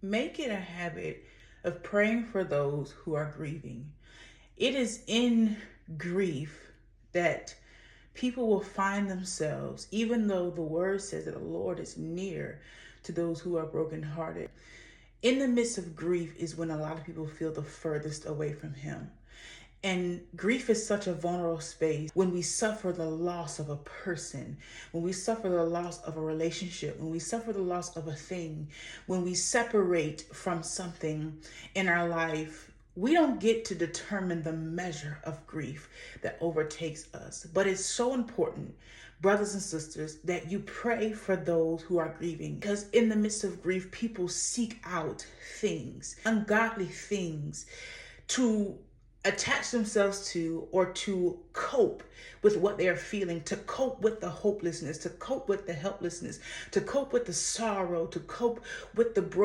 Make it a habit of praying for those who are grieving. It is in grief that people will find themselves, even though the word says that the Lord is near to those who are brokenhearted. In the midst of grief is when a lot of people feel the furthest away from Him. And grief is such a vulnerable space when we suffer the loss of a person, when we suffer the loss of a relationship, when we suffer the loss of a thing, when we separate from something in our life. We don't get to determine the measure of grief that overtakes us, but it's so important, brothers and sisters, that you pray for those who are grieving, because in the midst of grief, people seek out things, ungodly things, to attach themselves to, or to cope with what they are feeling, to cope with the hopelessness, to cope with the helplessness, to cope with the sorrow, to cope with the broken